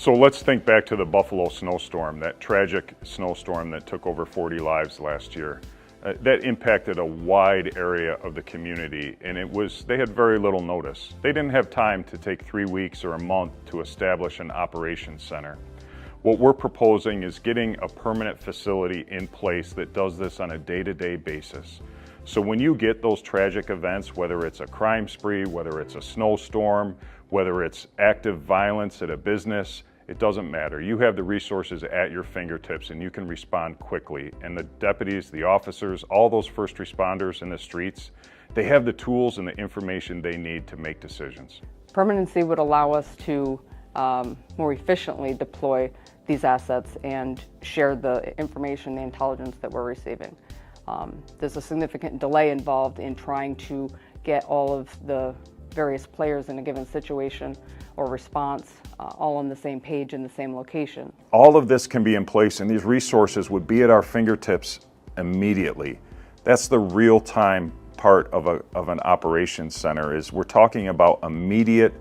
So let's think back to the Buffalo snowstorm, that tragic snowstorm that took over 40 lives last year. That impacted a wide area of the community, and they had very little notice. They didn't have time to take 3 weeks or a month to establish an operations center. What we're proposing is getting a permanent facility in place that does this on a day-to-day basis. So when you get those tragic events, whether it's a crime spree, whether it's a snowstorm, whether it's active violence at a business, it doesn't matter. You have the resources at your fingertips and you can respond quickly. And the deputies, the officers, all those first responders in the streets, they have the tools and the information they need to make decisions. Permanency would allow us to more efficiently deploy these assets and share the information, the intelligence that we're receiving. There's a significant delay involved in trying to get all of the various players in a given situation or response all on the same page in the same location. All of this can be in place and these resources would be at our fingertips immediately. That's the real-time part of an operations center, is we're talking about immediate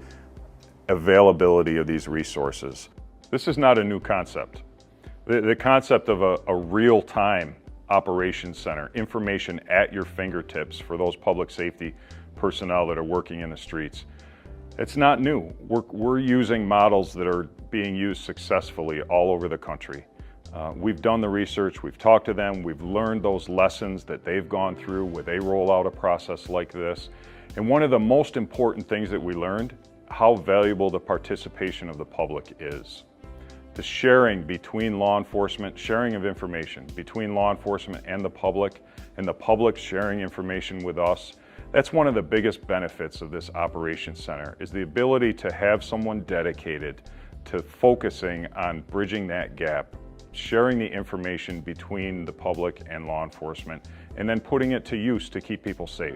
availability of these resources. This is not a new concept. The concept of a real-time operations center, information at your fingertips for those public safety personnel that are working in the streets, it's not new. We're using models that are being used successfully all over the country. We've done the research, we've talked to them, we've learned those lessons that they've gone through when they roll out a process like this. And one of the most important things that we learned, how valuable the participation of the public is. The sharing between law enforcement, sharing of information between law enforcement and the public sharing information with us. That's one of the biggest benefits of this operations center, is the ability to have someone dedicated to focusing on bridging that gap, sharing the information between the public and law enforcement, and then putting it to use to keep people safe.